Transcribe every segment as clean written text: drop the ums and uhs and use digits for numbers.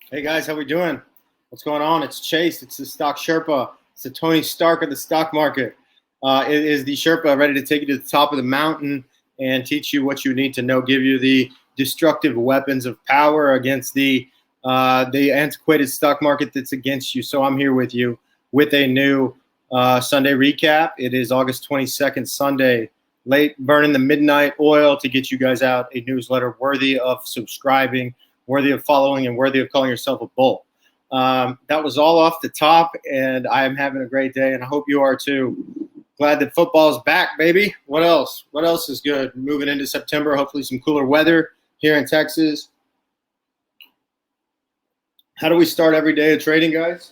Hey guys, how we doing? What's going on? It's Chase. It's the Stock Sherpa. It's the Tony Stark of the stock market. It is the Sherpa ready to take you to the top of the mountain and teach you what you need to know, give you the destructive weapons of power against the antiquated stock market that's against you. So I'm here with you with a new Sunday recap. It is August 22nd, Sunday. Late burning the midnight oil to get you guys out a newsletter worthy of subscribing, worthy of following, and worthy of calling yourself a bull. That was all off the top, and I am having a great day, and I hope you are too. Glad that football's back, baby. What else? What else is good? Moving into September, hopefully some cooler weather here in Texas. How do we start every day of trading, guys?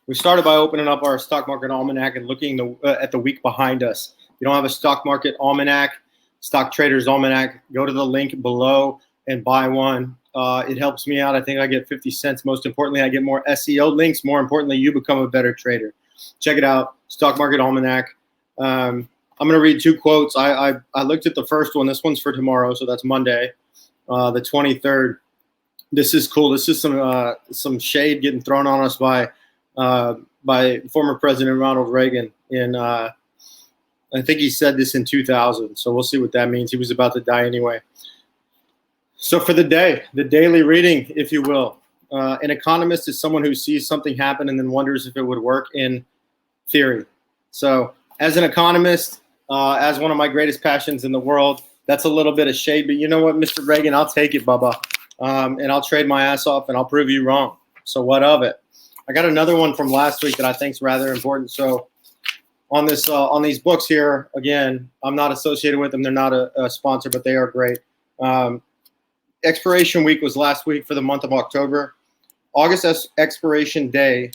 We started by opening up our stock market almanac and looking at the week behind us. If you don't have a stock market almanac, stock traders almanac, go to the link below and buy one. It helps me out. I think I get 50 cents. Most importantly, I get more SEO links. More importantly, you become a better trader. Check it out, stock market almanac. I'm going to read two quotes. I looked at the first one. This one's for tomorrow, so that's Monday, the 23rd. This is cool. This is some shade getting thrown on us by former President Ronald Reagan. I think he said this in 2000, so we'll see what that means. He was about to die anyway. So for the day, the daily reading, if you will, an economist is someone who sees something happen and then wonders if it would work in theory. So as an economist, as one of my greatest passions in the world, that's a little bit of shade. But you know what, Mr. Reagan, I'll take it, Bubba. And I'll trade my ass off and I'll prove you wrong. So what of it? I got another one from last week that I think is rather important. So on this, on these books here, again, I'm not associated with them. They're not a sponsor, but they are great. Expiration week was last week for the month of October. August expiration day,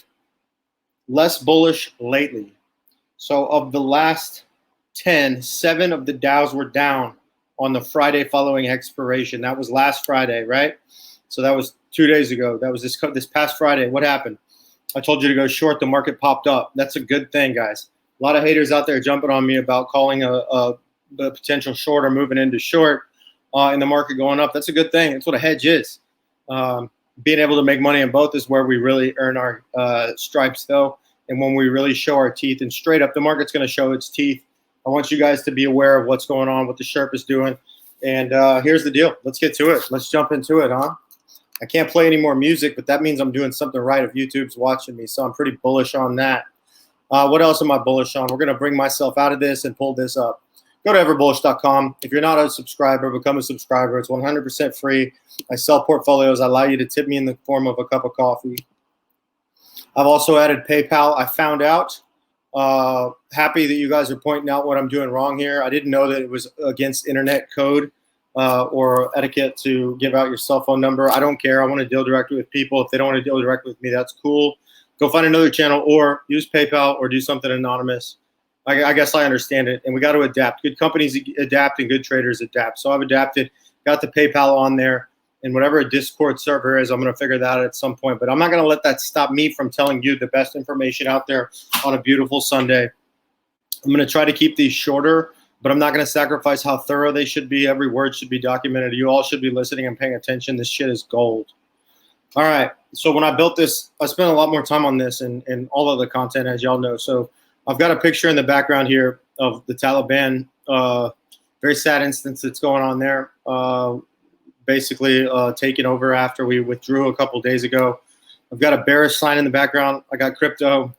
less bullish lately. So of the last 10, 7 of the Dows were down on the Friday following expiration. That was last Friday, right? So that was 2 days ago. That was this past Friday. What happened? I told you to go short. The market popped up. That's a good thing, guys. A lot of haters out there jumping on me about calling a potential short or moving into short and the market going up. That's a good thing. That's what a hedge is. Being able to make money in both is where we really earn our stripes, though, and when we really show our teeth. And straight up, the market's going to show its teeth. I want you guys to be aware of what's going on, what the Sherp is doing. And here's the deal. Let's get to it. Let's jump into it, huh? I can't play any more music, but that means I'm doing something right if YouTube's watching me. So I'm pretty bullish on that. What else am I bullish on? We're going to bring myself out of this and pull this up. Go to everbullish.com. If you're not a subscriber, become a subscriber. It's 100% free. I sell portfolios. I allow you to tip me in the form of a cup of coffee. I've also added PayPal. I found out. Happy that you guys are pointing out what I'm doing wrong here. I didn't know that it was against internet code or etiquette to give out your cell phone number. I don't care. I want to deal directly with people. If they don't want to deal directly with me, that's cool. Go find another channel or use PayPal or do something anonymous. I guess I understand it. And we got to adapt. Good companies adapt and good traders adapt. So I've adapted, got the PayPal on there. And whatever a Discord server is, I'm going to figure that out at some point. But I'm not going to let that stop me from telling you the best information out there on a beautiful Sunday. I'm going to try to keep these shorter, but I'm not going to sacrifice how thorough they should be. Every word should be documented. You all should be listening and paying attention. This shit is gold. All right. So when I built this, I spent a lot more time on this and all of the content, as y'all know. So I've got a picture in the background here of the Taliban. Very sad instance that's going on there. Basically taken over after we withdrew a couple days ago. I've got a bearish sign in the background. I got crypto.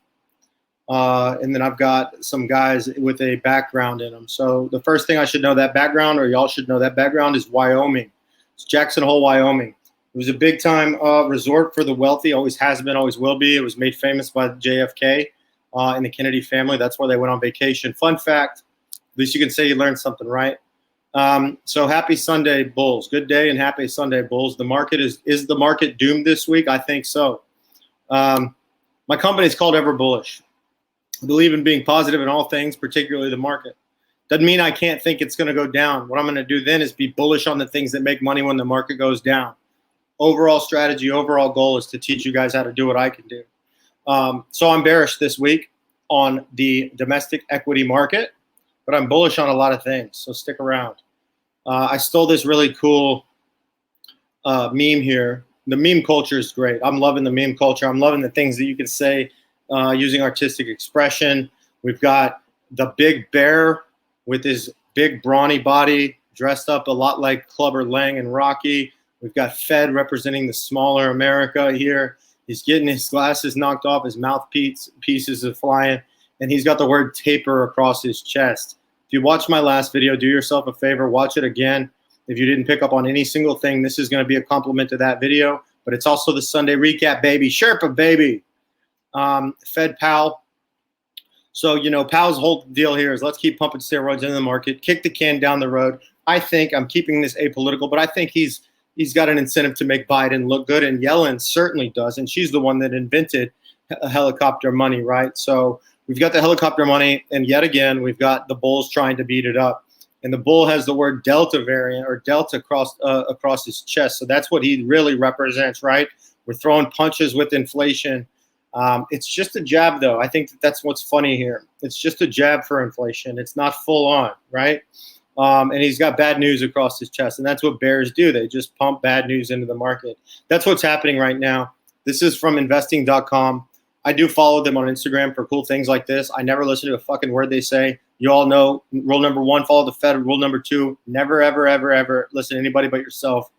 And then I've got some guys with a background in them. So the first thing I should know that background, or y'all should know that background, is Wyoming. It's Jackson Hole, Wyoming. It was a big-time resort for the wealthy. Always has been, always will be. It was made famous by JFK and the Kennedy family. That's where they went on vacation. Fun fact, at least you can say you learned something, right? So happy Sunday, Bulls. Good day and happy Sunday, Bulls. The market is the market doomed this week? I think so. My company is called Ever Bullish. I believe in being positive in all things, particularly the market. Doesn't mean I can't think it's going to go down. What I'm going to do then is be bullish on the things that make money when the market goes down. Overall strategy, overall goal is to teach you guys how to do what I can do. So I'm bearish this week on the domestic equity market, but I'm bullish on a lot of things. So stick around. I stole this really cool meme here. The meme culture is great. I'm loving the meme culture. I'm loving the things that you can say using artistic expression. We've got the big bear with his big brawny body dressed up a lot like Clubber Lang and Rocky. We've got Fed representing the smaller America here. He's getting his glasses knocked off, his mouthpieces are flying, and he's got the word taper across his chest. If you watched my last video, do yourself a favor, watch it again. If you didn't pick up on any single thing, this is going to be a compliment to that video, but it's also the Sunday recap, baby. Sherpa, baby. Fed Powell. So, you know, Powell's whole deal here is let's keep pumping steroids into the market, kick the can down the road. I think I'm keeping this apolitical, but I think he's got an incentive to make Biden look good, and Yellen certainly does, and she's the one that invented helicopter money, right? So we've got the helicopter money, and yet again, we've got the bulls trying to beat it up. And the bull has the word Delta variant or Delta across his chest. So that's what he really represents, right? We're throwing punches with inflation. It's just a jab, though. I think that's what's funny here. It's just a jab for inflation. It's not full on, right? And he's got bad news across his chest. And that's what bears do. They just pump bad news into the market. That's what's happening right now. This is from investing.com. I do follow them on Instagram for cool things like this. I never listen to a fucking word they say. You all know rule number 1, follow the Fed. Rule number 2, never, ever, ever, ever listen to anybody but yourself.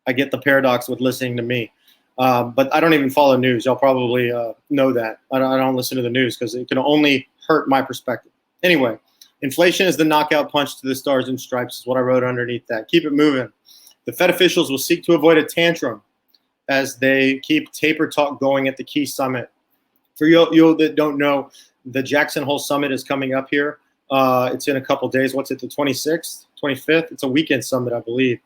I get the paradox with listening to me. But I don't even follow news. Y'all probably know that. I don't listen to the news because it can only hurt my perspective. Anyway, inflation is the knockout punch to the stars and stripes is what I wrote underneath that. Keep it moving. The Fed officials will seek to avoid a tantrum as they keep taper talk going at the key summit. For you that don't know, the Jackson Hole Summit is coming up here. It's in a couple days. What's it, the 26th, 25th? It's a weekend summit, I believe.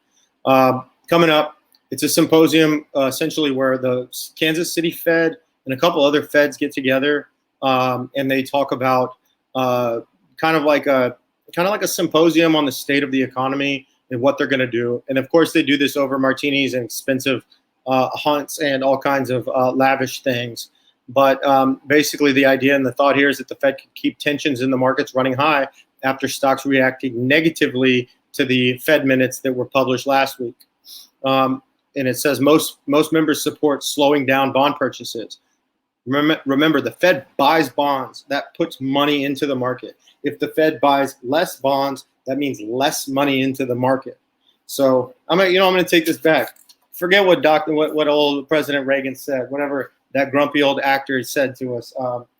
Coming up, it's a symposium essentially where the Kansas City Fed and a couple other Feds get together and they talk about kind of like a symposium on the state of the economy and what they're going to do. And of course, they do this over martinis and expensive hunts and all kinds of lavish things. But basically, the idea and the thought here is that the Fed can keep tensions in the markets running high after stocks reacting negatively to the Fed minutes that were published last week. And it says most members support slowing down bond purchases. Remember, the Fed buys bonds. That puts money into the market. If the Fed buys less bonds, that means less money into the market. So I'm going to take this back. Forget what old President Reagan said. Whatever that grumpy old actor said to us.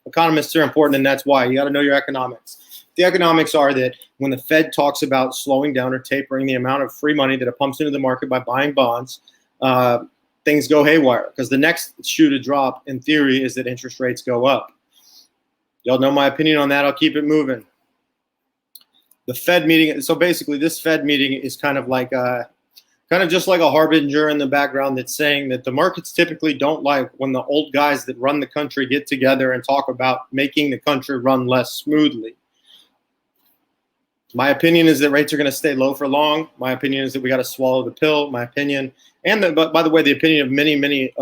Economists are important, and that's why. You got to know your economics. The economics are that when the Fed talks about slowing down or tapering the amount of free money that it pumps into the market by buying bonds, things go haywire. Because the next shoe to drop, in theory, is that interest rates go up. Y'all know my opinion on that. I'll keep it moving. The Fed meeting. So basically, this Fed meeting is kind of just like a harbinger in the background that's saying that the markets typically don't like when the old guys that run the country get together and talk about making the country run less smoothly. My opinion is that rates are going to stay low for long. My opinion is that we got to swallow the pill. My opinion, and by the way, the opinion of many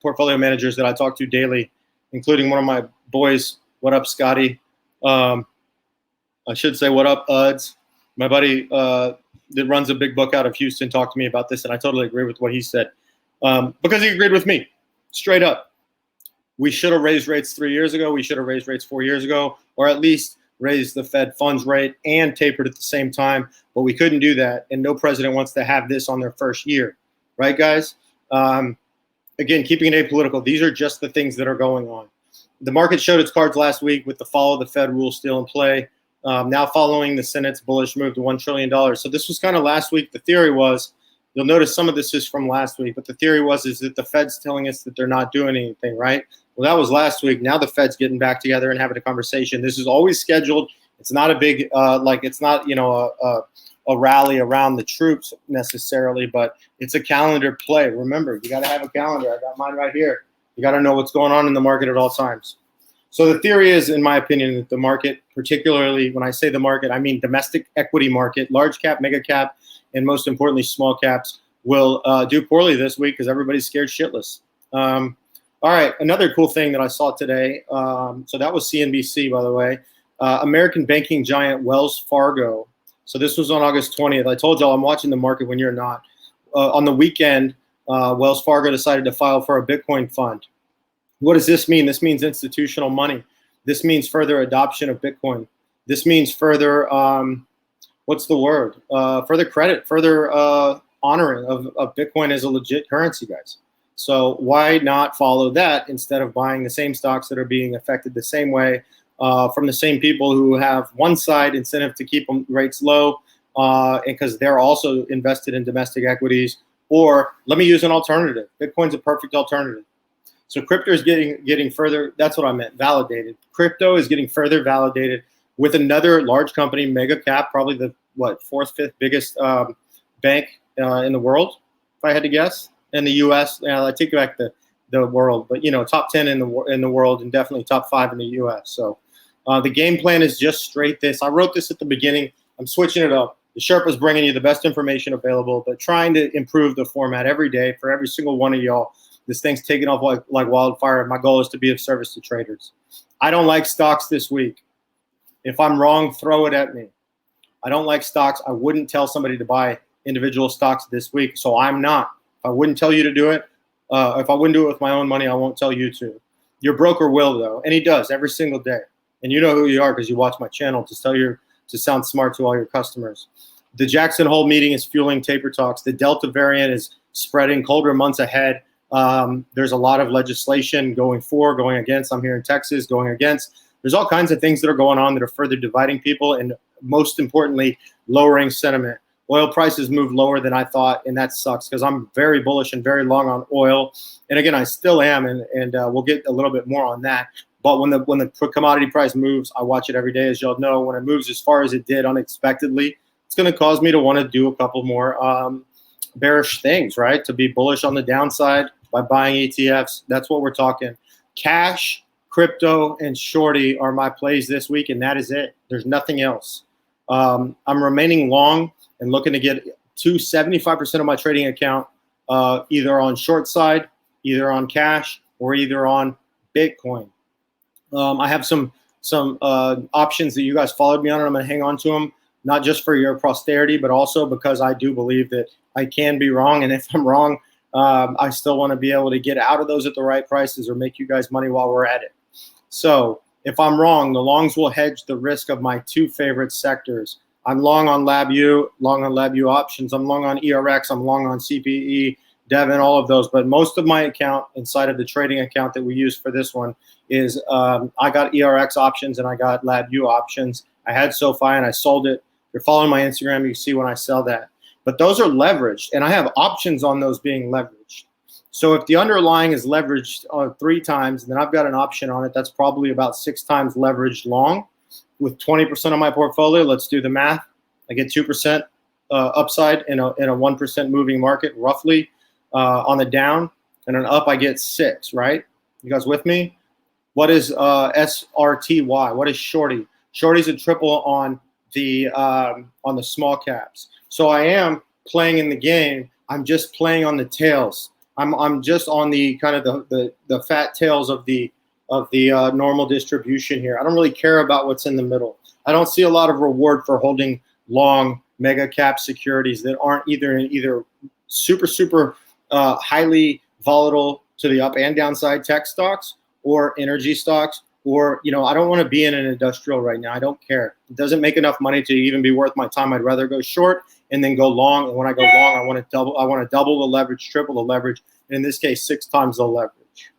portfolio managers that I talk to daily, including one of my boys. What up, Scotty? I should say, what up, Uds? My buddy that runs a big book out of Houston talked to me about this, and I totally agree with what he said because he agreed with me, straight up. We should have raised rates 3 years ago. We should have raised rates 4 years ago, or at least raised the Fed funds rate and tapered at the same time, but we couldn't do that, and no president wants to have this on their first year. Right, guys? Again, keeping it apolitical, these are just the things that are going on. The market showed its cards last week with the follow the Fed rule still in play. Now following the Senate's bullish move to $1 trillion. So this was kind of last week. The theory was, you'll notice some of this is from last week, but the theory is that the Fed's telling us that they're not doing anything, right? Well, that was last week. Now the Fed's getting back together and having a conversation. This is always scheduled. It's not a big, it's not, a rally around the troops necessarily, but it's a calendar play. Remember, you got to have a calendar. I got mine right here. You got to know what's going on in the market at all times. So the theory is, in my opinion, that the market, particularly when I say the market, I mean domestic equity market, large cap, mega cap, and most importantly, small caps will do poorly this week because everybody's scared shitless. All right, another cool thing that I saw today, so that was CNBC, by the way, American banking giant Wells Fargo. So this was on August 20th. I told y'all I'm watching the market when you're not. on the weekend, Wells Fargo decided to file for a Bitcoin fund. What does this mean? This means institutional money. This means further adoption of Bitcoin. This means further, what's the word? Further credit, further honoring of Bitcoin as a legit currency, guys. So why not follow that instead of buying the same stocks that are being affected the same way from the same people who have one side incentive to keep rates low because they're also invested in domestic equities. Or let me use an alternative. Bitcoin's a perfect alternative. So crypto is getting further, that's what I meant, validated. Crypto is getting further validated with another large company, mega cap, probably the, fourth, fifth biggest bank in the world, if I had to guess. In the U.S., I take back the world, but, top 10 in the world and definitely top 5 in the U.S. So the game plan is just straight this. I wrote this at the beginning. I'm switching it up. The Sherpa's bringing you the best information available, but trying to improve the format every day for every single one of y'all. This thing's taking off like wildfire. My goal is to be of service to traders. I don't like stocks this week. If I'm wrong, throw it at me. I don't like stocks. I wouldn't tell somebody to buy individual stocks this week, so I'm not. If I wouldn't tell you to do it, if I wouldn't do it with my own money, I won't tell you to. Your broker will, though, and he does every single day. And you know who you are because you watch my channel to sound smart to all your customers. The Jackson Hole meeting is fueling taper talks. The Delta variant is spreading colder months ahead. There's a lot of legislation going for, going against. I'm here in Texas, going against. There's all kinds of things that are going on that are further dividing people and, most importantly, lowering sentiment. Oil prices moved lower than I thought, and that sucks because I'm very bullish and very long on oil. And again, I still am, and we'll get a little bit more on that. But when the commodity price moves, I watch it every day, as y'all know. When it moves as far as it did unexpectedly, it's going to cause me to want to do a couple more bearish things, right? To be bullish on the downside by buying ETFs. That's what we're talking. Cash, crypto, and shorty are my plays this week, and that is it. There's nothing else. I'm remaining long and looking to get to 75% of my trading account either on short side, either on cash, or either on Bitcoin. I have some options that you guys followed me on, and I'm going to hang on to them, not just for your posterity, but also because I do believe that I can be wrong. And if I'm wrong, I still want to be able to get out of those at the right prices or make you guys money while we're at it. So if I'm wrong, the longs will hedge the risk of my two favorite sectors. I'm long on LabU, long on LabU options. I'm long on ERX. I'm long on CPE, Devon, all of those. But most of my account inside of the trading account that we use for this one is I got ERX options and I got LabU options. I had SoFi and I sold it. If you're following my Instagram, you see when I sell that. But those are leveraged, and I have options on those being leveraged. So if the underlying is leveraged 3 times, then I've got an option on it that's probably about 6 times leveraged long. With 20% of my portfolio, let's do the math. I get 2% upside in a 1% moving market, roughly on the down, and an up I get 6. Right? You guys with me? What is SRTY? What is shorty? Shorty's a triple on the small caps. So I am playing in the game. I'm just playing on the tails. I'm just on the kind of the fat tails of the normal distribution here. I don't really care about what's in the middle. I don't see a lot of reward for holding long mega cap securities that aren't either super highly volatile to the up and downside tech stocks or energy stocks, or I don't want to be in an industrial right now. I don't care. It doesn't make enough money to even be worth my time. I'd rather go short and then go long. And when I go long, I want to double the leverage, triple the leverage, and in this case, 6 times the leverage.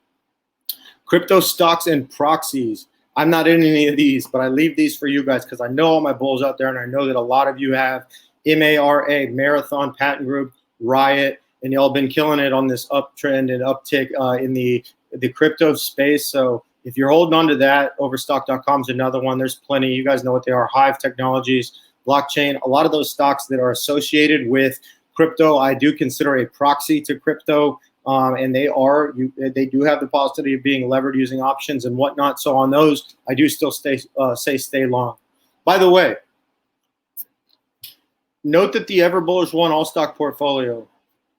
Crypto stocks and proxies. I'm not in any of these, but I leave these for you guys because I know all my bulls out there, and I know that a lot of you have MARA, Marathon Patent Group, Riot, and y'all been killing it on this uptrend and uptick in the crypto space. So if you're holding on to that, Overstock.com is another one. There's plenty. You guys know what they are. Hive Technologies, blockchain, a lot of those stocks that are associated with crypto, I do consider a proxy to crypto. And they do have the possibility of being levered using options and whatnot. So on those, I do still stay long. By the way, note that the Ever Bullish One All Stock portfolio,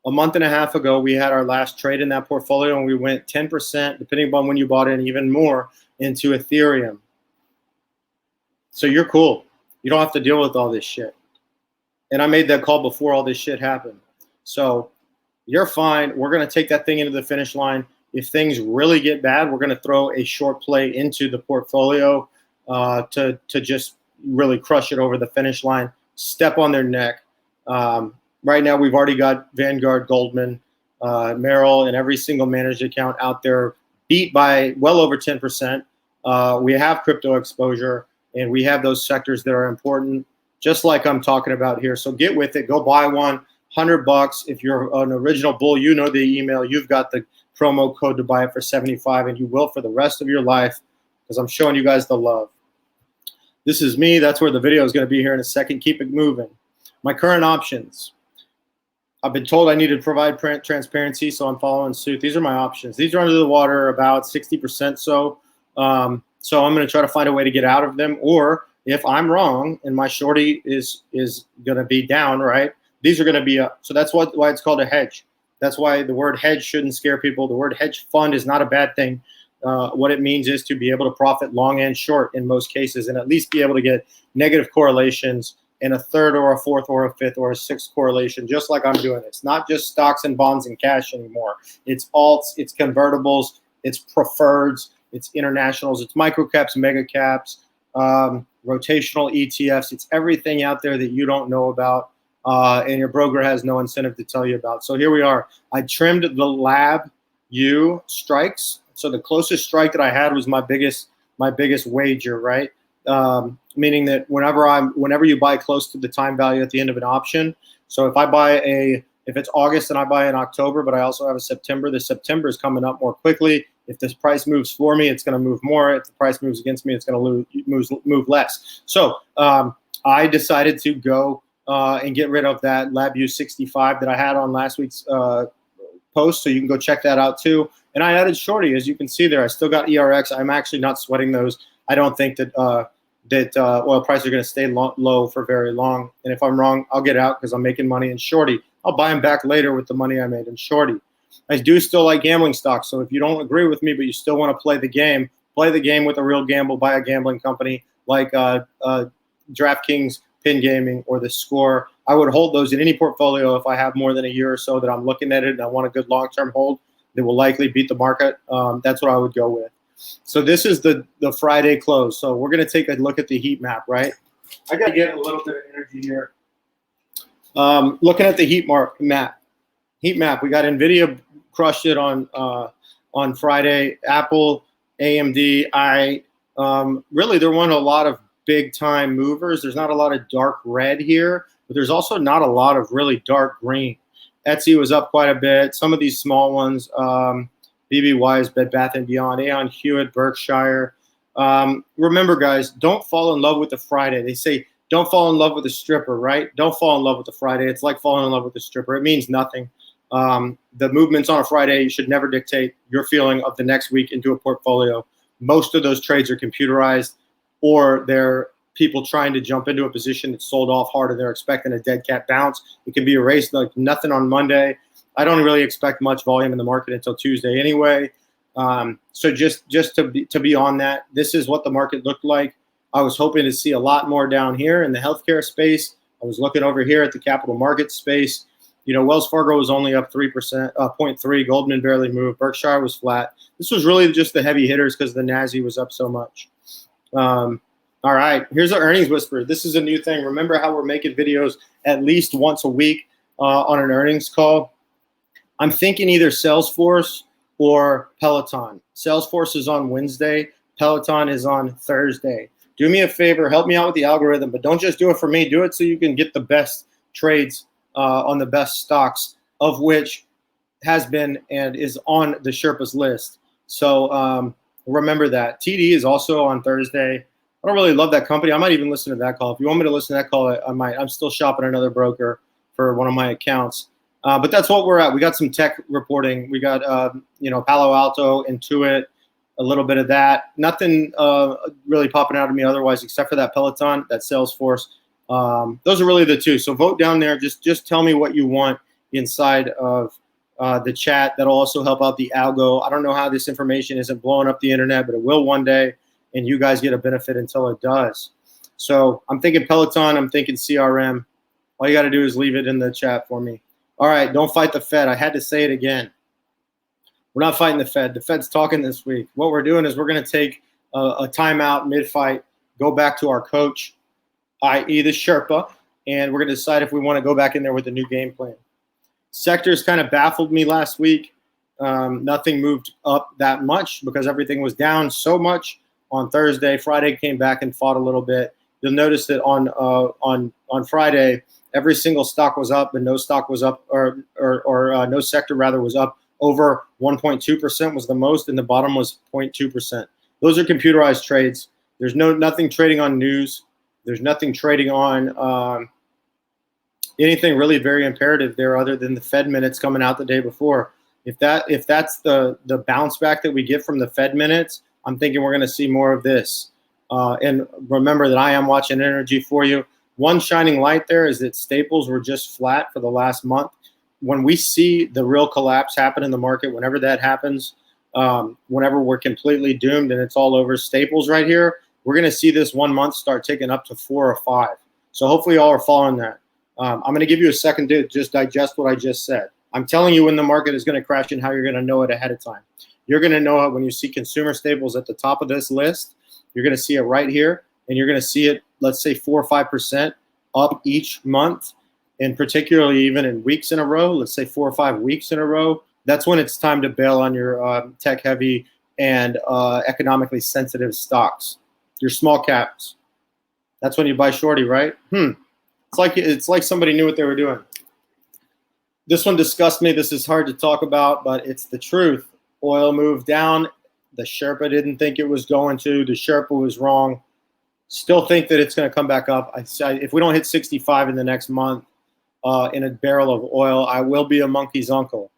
a month and a half ago, we had our last trade in that portfolio, and we went 10%, depending upon when you bought in, even more into Ethereum. So you're cool. You don't have to deal with all this shit. And I made that call before all this shit happened. So you're fine. We're going to take that thing into the finish line. If things really get bad, we're going to throw a short play into the portfolio to just really crush it over the finish line, step on their neck. Right now, we've already got Vanguard, Goldman, Merrill, and every single managed account out there beat by well over 10%. We have crypto exposure, and we have those sectors that are important, just like I'm talking about here. So get with it. Go buy one. $100. If you're an original bull, you know the email. You've got the promo code to buy it for 75, and you will for the rest of your life, because I'm showing you guys the love. This is me. That's where the video is going to be here in a second. Keep it moving. My current options. I've been told I need to provide transparency, so I'm following suit. These are my options. These are under the water about 60% so. So I'm going to try to find a way to get out of them. Or if I'm wrong and my shorty is going to be down, right, these are going to be up. So that's why it's called a hedge. That's why the word hedge shouldn't scare people. The word hedge fund is not a bad thing. What it means is to be able to profit long and short in most cases, and at least be able to get negative correlations in a third or a fourth or a fifth or a sixth correlation, just like I'm doing. It's not just stocks and bonds and cash anymore. It's alts, it's convertibles, it's preferreds, it's internationals, it's micro caps, mega caps, rotational ETFs. It's everything out there that you don't know about, and your broker has no incentive to tell you about. So here we are. I trimmed the Lab U strikes. So the closest strike that I had was my biggest wager, right? Meaning that whenever you buy close to the time value at the end of an option. So if it's August and I buy in October, but I also have a September, the September is coming up more quickly. If this price moves for me, it's going to move more. If the price moves against me, it's going to move less. So I decided to go and get rid of that LabU 65 that I had on last week's post. So you can go check that out too. And I added shorty, as you can see there. I still got ERX. I'm actually not sweating those. I don't think that oil prices are going to stay low for very long. And if I'm wrong, I'll get out because I'm making money in shorty. I'll buy them back later with the money I made in shorty. I do still like gambling stocks. So if you don't agree with me, but you still want to play the game with a real gamble, buy a gambling company like DraftKings, Pin Gaming, or The Score. I would hold those in any portfolio if I have more than a year or so that I'm looking at it and I want a good long-term hold that will likely beat the market. That's what I would go with. So this is the Friday close. So we're going to take a look at the heat map, right? I got to get a little bit of energy here. Looking at the heat map. Heat map. We got NVIDIA crushed it on Friday. Apple, AMD, really there weren't a lot of big time movers. There's not a lot of dark red here, but there's also not a lot of really dark green. Etsy was up quite a bit. Some of these small ones, BBY's, Bed Bath & Beyond, Aon Hewitt, Berkshire. Remember, guys, don't fall in love with the Friday. They say don't fall in love with the stripper, right? Don't fall in love with the Friday. It's like falling in love with the stripper. It means nothing. The movements on a Friday should never dictate your feeling of the next week into a portfolio. Most of those trades are computerized, or they're people trying to jump into a position that's sold off hard and they're expecting a dead cat bounce. It can be erased like nothing on Monday. I don't really expect much volume in the market until Tuesday anyway. So just to be on that, this is what the market looked like. I was hoping to see a lot more down here in the healthcare space. I was looking over here at the capital markets space. You know, Wells Fargo was only up 3%, 0.3. Goldman barely moved. Berkshire was flat. This was really just the heavy hitters because the NASI was up so much. All right, here's our earnings whisper. This is a new thing. Remember how we're making videos at least once a week on an earnings call? I'm thinking either Salesforce or Peloton. Salesforce is on Wednesday. Peloton is on Thursday. Do me a favor, help me out with the algorithm, but don't just do it for me. Do it so you can get the best trades on the best stocks, of which has been and is on the Sherpa's list. So remember that. TD is also on Thursday. I don't really love that company. I might even listen to that call. If you want me to listen to that call, I might. I'm still shopping another broker for one of my accounts. But that's what we're at. We got some tech reporting. We got, Palo Alto, Intuit, a little bit of that. Nothing really popping out of me otherwise, except for that Peloton, that Salesforce. Those are really the two. So vote down there. Just tell me what you want inside of the chat. That'll also help out the algo. I don't know how this information isn't blowing up the internet, but it will one day, and you guys get a benefit until it does. So I'm thinking Peloton. I'm thinking CRM. All you got to do is leave it in the chat for me. All right, don't fight the Fed. I had to say it again. We're not fighting the Fed. The Fed's talking this week. What we're doing is we're going to take a timeout mid-fight, go back to our coach, i.e. the Sherpa, and we're going to decide if we want to go back in there with a new game plan. Sectors kind of baffled me last week. Nothing moved up that much because everything was down so much on Thursday. Friday came back and fought a little bit. You'll notice that on Friday, every single stock was up, and no stock was up, or no sector rather was up. Over 1.2% was the most, and the bottom was 0.2%. Those are computerized trades. There's nothing trading on news. There's nothing trading on anything really very imperative there other than the Fed minutes coming out the day before. If that's the bounce back that we get from the Fed minutes, I'm thinking we're going to see more of this. And remember that I am watching energy for you. One shining light there is that staples were just flat for the last month. When we see the real collapse happen in the market, whenever that happens, whenever we're completely doomed and it's all over, staples right here, we're going to see this 1 month start taking up to 4 or 5. So hopefully y'all are following that. I'm going to give you a second to just digest what I just said. I'm telling you when the market is going to crash and how you're going to know it ahead of time. You're going to know it when you see consumer staples at the top of this list. You're going to see it right here, and you're going to see it, let's say 4 or 5% up each month. And particularly even in weeks in a row, let's say 4 or 5 weeks in a row, that's when it's time to bail on your tech-heavy and economically sensitive stocks, your small caps. That's when you buy shorty, right? It's like somebody knew what they were doing. This one disgusts me. This is hard to talk about, but it's the truth. Oil moved down. The Sherpa didn't think it was going to. The Sherpa was wrong. Still think that it's going to come back up. If we don't hit 65 in the next month, in a barrel of oil, I will be a monkey's uncle.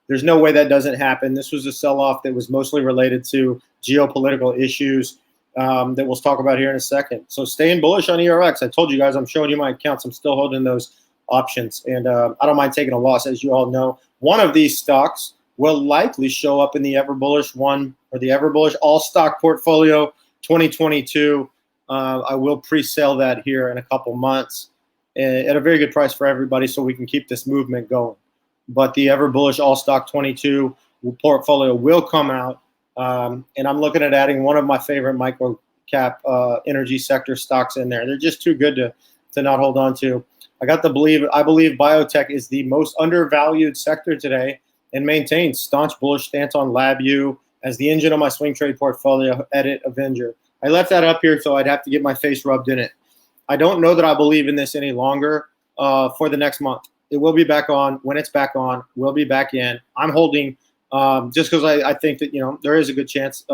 There's no way that doesn't happen. This was a sell-off that was mostly related to geopolitical issues that we'll talk about here in a second. So staying bullish on ERX. I told you guys I'm showing you my accounts. I'm still holding those options, and I don't mind taking a loss, as you all know. One of these stocks will likely show up in the Ever Bullish one or the Ever Bullish All Stock Portfolio 2022. I will pre-sale that here in a couple months at a very good price for everybody so we can keep this movement going. But the Ever Bullish All Stock 22 portfolio will come out, and I'm looking at adding one of my favorite micro cap energy sector stocks in there. They're just too good to not hold on to. I believe biotech is the most undervalued sector today and maintains staunch bullish stance on LabU as the engine of my swing trade portfolio, edit Avenger. I left that up here so I'd have to get my face rubbed in it. I don't know that I believe in this any longer for the next month. It will be back on. When it's back on, we'll be back in. I'm holding just because I think that, there is a good chance,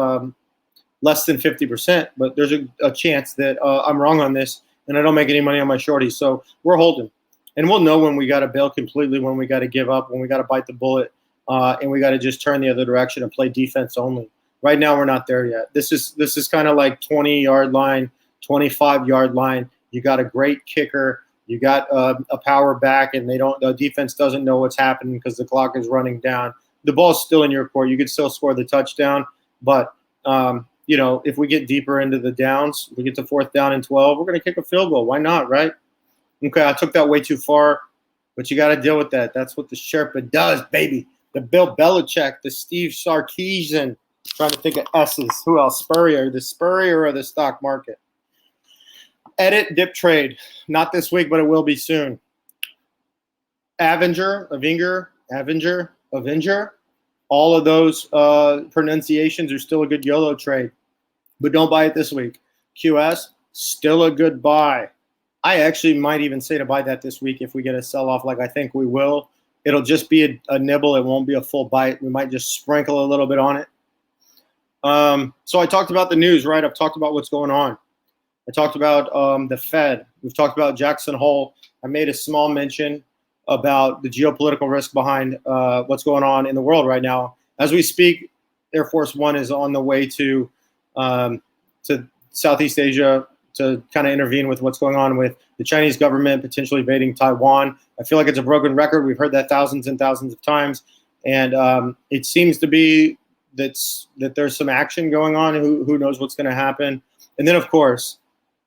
less than 50%, but there's a chance that I'm wrong on this and I don't make any money on my shorties. So we're holding. And we'll know when we got to bail completely, when we got to give up, when we got to bite the bullet, and we got to just turn the other direction and play defense only. Right now, we're not there yet. This is kind of like 20-yard line, 25-yard line. You got a great kicker. You got a power back, and the defense doesn't know what's happening because the clock is running down. The ball's still in your court. You could still score the touchdown, but if we get deeper into the downs, we get to 4th down and 12, we're going to kick a field goal. Why not, right? Okay, I took that way too far, but you got to deal with that. That's what the Sherpa does, baby. The Bill Belichick, the Steve Sarkisian. Trying to think of S's. Who else? Spurrier. The Spurrier of the stock market. Edit dip trade. Not this week, but it will be soon. Avenger. All of those pronunciations are still a good YOLO trade, but don't buy it this week. QS, still a good buy. I actually might even say to buy that this week if we get a sell-off like I think we will. It'll just be a nibble. It won't be a full bite. We might just sprinkle a little bit on it. So I talked about the news, right? I've talked about what's going on. I talked about the Fed. We've talked about Jackson Hole. I made a small mention about the geopolitical risk behind what's going on in the world right now. As we speak, Air Force One is on the way to Southeast Asia to kind of intervene with what's going on with the Chinese government potentially invading Taiwan. I feel like it's a broken record. We've heard that thousands and thousands of times. And it seems to be that there's some action going on. Who knows what's going to happen? And then, of course,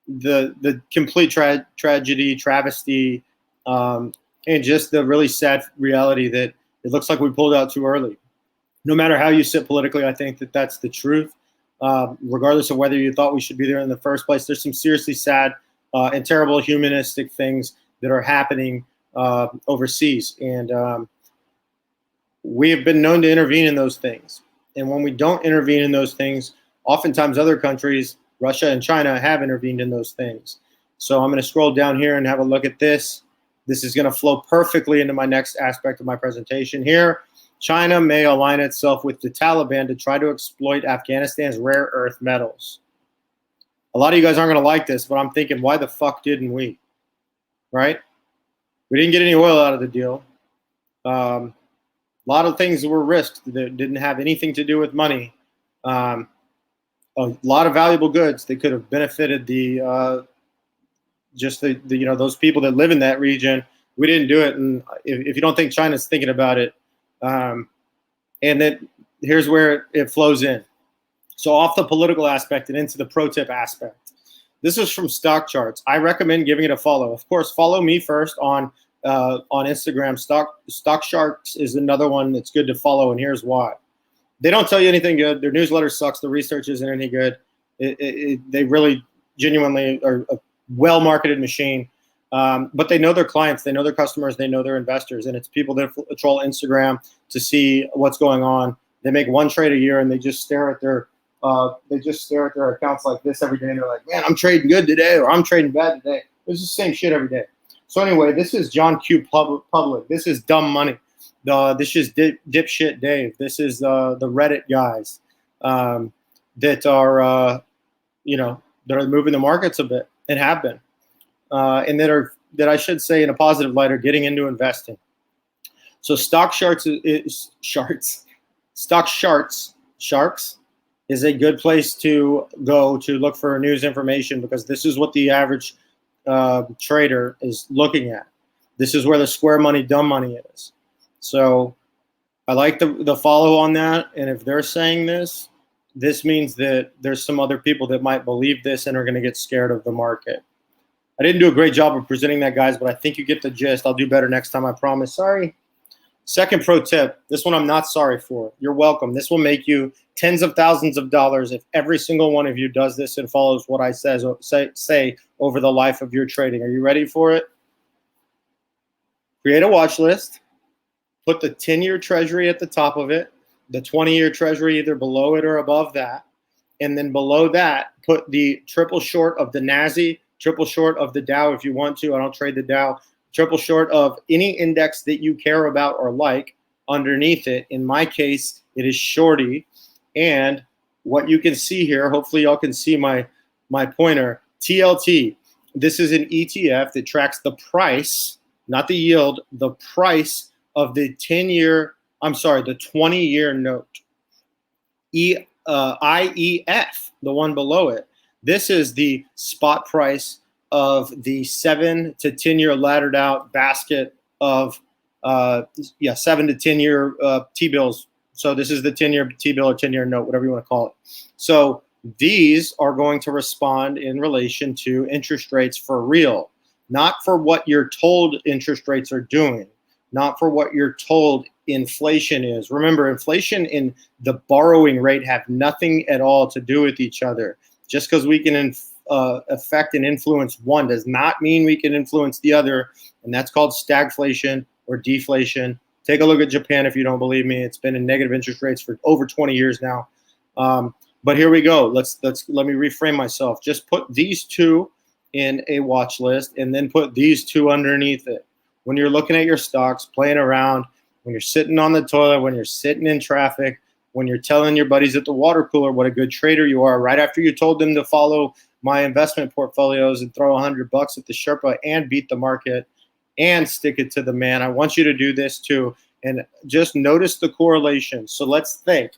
the complete tragedy, travesty, and just the really sad reality that it looks like we pulled out too early. No matter how you sit politically, I think that that's the truth. Regardless of whether you thought we should be there in the first place, there's some seriously sad and terrible humanistic things that are happening overseas. And we have been known to intervene in those things. And when we don't intervene in those things, oftentimes other countries, Russia and China, have intervened in those things. So I'm going to scroll down here and have a look at this. This is going to flow perfectly into my next aspect of my presentation here. China may align itself with the Taliban to try to exploit Afghanistan's rare earth metals. A lot of you guys aren't going to like this, but I'm thinking, why the fuck didn't we? Right? We didn't get any oil out of the deal. A lot of things were risked that didn't have anything to do with money. A lot of valuable goods that could have benefited the those people that live in that region. We didn't do it, and if you don't think China's thinking about it, and then here's where it flows in. So off the political aspect and into the pro tip aspect. This is from Stock Charts. I recommend giving it a follow. Of course, follow me first on Instagram. Stock Charts is another one that's good to follow, and here's why. They don't tell you anything good. Their newsletter sucks. The research isn't any good. They really genuinely are a well-marketed machine. But they know their clients, they know their customers, they know their investors, and it's people that troll Instagram to see what's going on. They make one trade a year, and they just stare at their accounts like this every day, and they're like, "Man, I'm trading good today," or "I'm trading bad today." It's the same shit every day. So anyway, this is John Q. Public. This is dumb money. This is dipshit Dave. This is the Reddit guys that are that are moving the markets a bit and have been. And that I should say in a positive light are getting into investing. So Stock Charts is a good place to go to look for news information, because this is what the average trader is looking at. This is where the square money, dumb money is. So I like the follow on that. And if they're saying this, this means that there's some other people that might believe this and are going to get scared of the market. I didn't do a great job of presenting that, guys, but I think you get the gist. I'll do better next time, I promise. Sorry. Second pro tip. This one I'm not sorry for. You're welcome. This will make you tens of thousands of dollars if every single one of you does this and follows what I say over the life of your trading. Are you ready for it? Create a watch list. Put the 10-year treasury at the top of it, the 20-year treasury either below it or above that. And then below that, put the triple short of the NASI, triple short of the Dow if you want to. I don't trade the Dow. Triple short of any index that you care about or like underneath it. In my case, it is shorty. And what you can see here, hopefully y'all can see my pointer, TLT. This is an ETF that tracks the price, not the yield, the price of the 20-year note. IEF, the one below it. This is the spot price of the 7 to 10-year laddered out basket of 7 to 10-year T-bills. So this is the 10-year T-bill or 10-year note, whatever you want to call it. So these are going to respond in relation to interest rates for real, not for what you're told interest rates are doing, not for what you're told inflation is. Remember, inflation and the borrowing rate have nothing at all to do with each other. Just because we can affect and influence one does not mean we can influence the other, and that's called stagflation or deflation. Take a look at Japan if you don't believe me. It's been in negative interest rates for over 20 years now. But here we go. Let me reframe myself. Just put these two in a watch list and then put these two underneath it. When you're looking at your stocks, playing around, when you're sitting on the toilet, when you're sitting in traffic, when you're telling your buddies at the water cooler what a good trader you are, right after you told them to follow my investment portfolios and throw $100 at the Sherpa and beat the market and stick it to the man. I want you to do this too. And just notice the correlation. So let's think.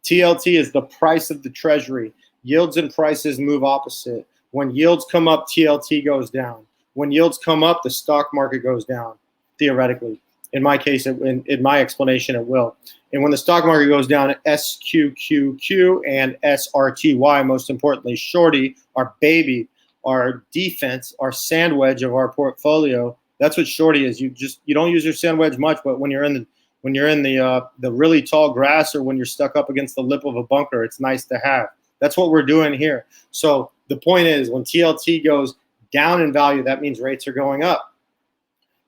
TLT is the price of the treasury. Yields and prices move opposite. When yields come up, TLT goes down. When yields come up, the stock market goes down, theoretically. In my case, in my explanation, it will. And when the stock market goes down, SQQQ and SRTY, most importantly, shorty, our baby, our defense, our sand wedge of our portfolio, That's what shorty is. You don't use your sand wedge much, but when you're in the really tall grass, or when you're stuck up against the lip of a bunker, it's nice to have. That's what we're doing here. So the point is, when TLT goes down in value, that means rates are going up.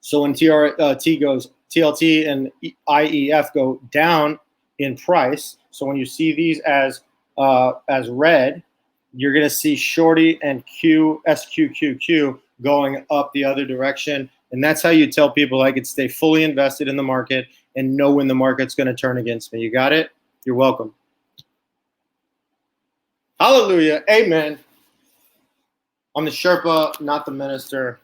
So when TLT and IEF go down in price, so when you see these as red, you're going to see shorty and SQQQ going up the other direction. And that's how you tell people I could stay fully invested in the market and know when the market's going to turn against me. You got it? You're welcome. Hallelujah. Amen. I'm the Sherpa, not the minister.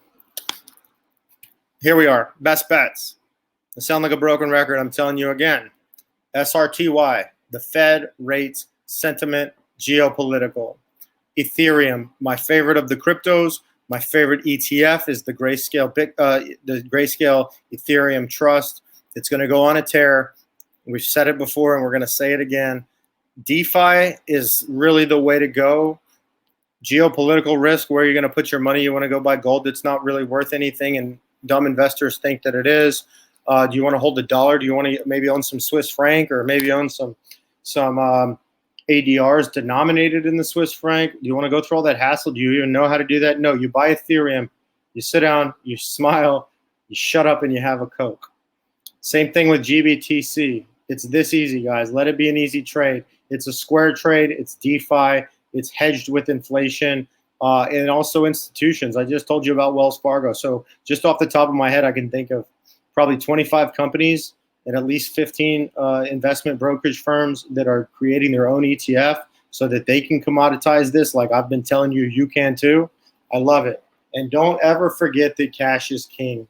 Here we are. Best bets. I sound like a broken record. I'm telling you again. SRTY, the Fed, rates, sentiment, geopolitical. Ethereum, my favorite of the cryptos. My favorite ETF is the Grayscale Ethereum Trust. It's going to go on a tear. We've said it before, and we're going to say it again. DeFi is really the way to go. Geopolitical risk, where you're going to put your money. You want to go buy gold that's not really worth anything, and dumb investors think that it is. Do you want to hold the dollar? Do you want to maybe own some Swiss franc, or maybe own some ADRs denominated in the Swiss franc? Do you want to go through all that hassle? Do you even know how to do that? No, you buy Ethereum, you sit down, you smile, you shut up, and you have a Coke. Same thing with GBTC. It's this easy, guys. Let it be an easy trade. It's a square trade. It's DeFi. It's hedged with inflation, and also institutions. I just told you about Wells Fargo. So just off the top of my head, I can think of probably 25 companies and at least 15 investment brokerage firms that are creating their own ETF so that they can commoditize this like I've been telling you, you can too. I love it. And don't ever forget that cash is king.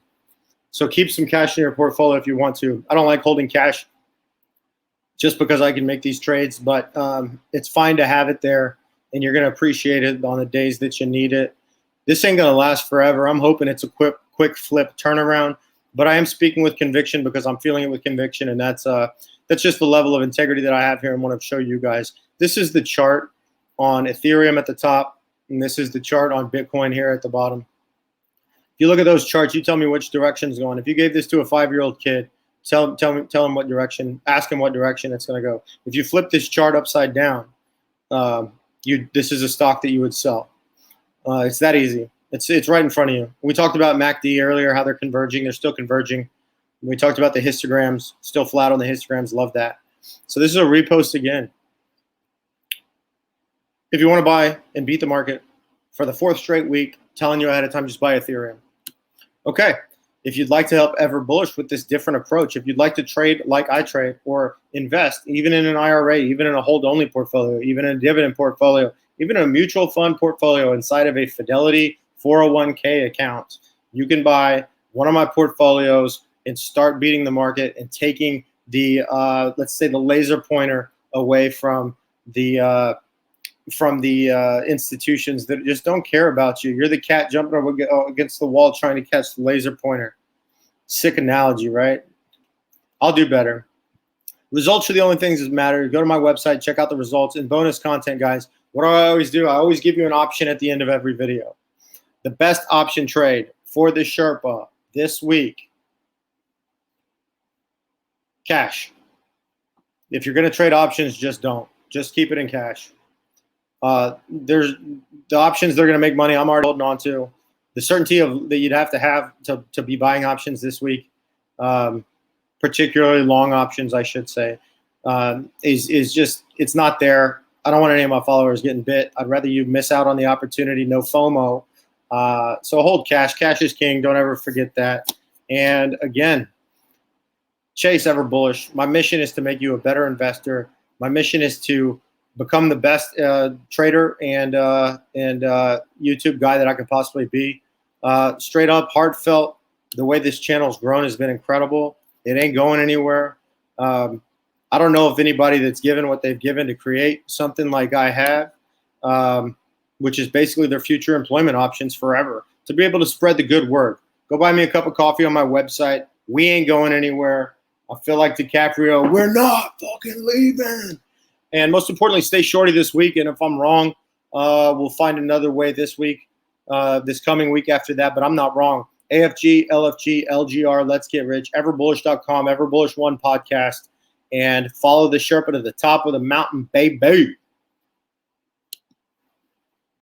So keep some cash in your portfolio if you want to. I don't like holding cash just because I can make these trades, but it's fine to have it there, and you're going to appreciate it on the days that you need it. This ain't going to last forever. I'm hoping it's a quick flip turnaround. But I am speaking with conviction because I'm feeling it with conviction, and that's just the level of integrity that I have here and want to show you guys. This is the chart on Ethereum at the top, and this is the chart on Bitcoin here at the bottom. If you look at those charts, you tell me which direction is going. If you gave this to a 5-year-old kid, tell him what direction, ask him what direction it's going to go. If you flip this chart upside down, this is a stock that you would sell. It's that easy. It's right in front of you. We talked about MACD earlier, how they're converging. They're still converging. We talked about the histograms, still flat on the histograms. Love that. So this is a repost again. If you want to buy and beat the market for the 4th straight week, telling you ahead of time, just buy Ethereum. Okay. If you'd like to help Ever Bullish with this different approach, if you'd like to trade like I trade or invest, even in an IRA, even in a hold-only portfolio, even in a dividend portfolio, even a mutual fund portfolio inside of a Fidelity 401k account, you can buy one of my portfolios and start beating the market and taking the, let's say, the laser pointer away from the institutions that just don't care about you. You're the cat jumping against the wall trying to catch the laser pointer. Sick analogy, right? I'll do better. Results are the only things that matter. Go to my website, check out the results and bonus content, guys. What do? I always give you an option at the end of every video. The best option trade for the Sherpa this week, cash. If you're going to trade options, just don't. Just keep it in cash. There's the options they're going to make money. I'm already holding on to. The certainty that you'd have to be buying options this week, particularly long options, I should say, is just, it's not there. I don't want any of my followers getting bit. I'd rather you miss out on the opportunity. No FOMO. So hold cash. Cash is king. Don't ever forget that. And again, chase Ever Bullish. My mission is to make you a better investor. My mission is to become the best trader and YouTube guy that I can possibly be. Straight up, heartfelt. The way this channel's grown has been incredible. It ain't going anywhere. I don't know if anybody that's given what they've given to create something like I have, which is basically their future employment options forever, to be able to spread the good word. Go buy me a cup of coffee on my website. We ain't going anywhere. I feel like DiCaprio, we're not fucking leaving. And most importantly, stay shorty this week. And if I'm wrong, we'll find another way this week, this coming week after that. But I'm not wrong. AFG, LFG, LGR, Let's Get Rich, everbullish.com, Everbullish One podcast, and follow the Sherpa to the top of the mountain, baby.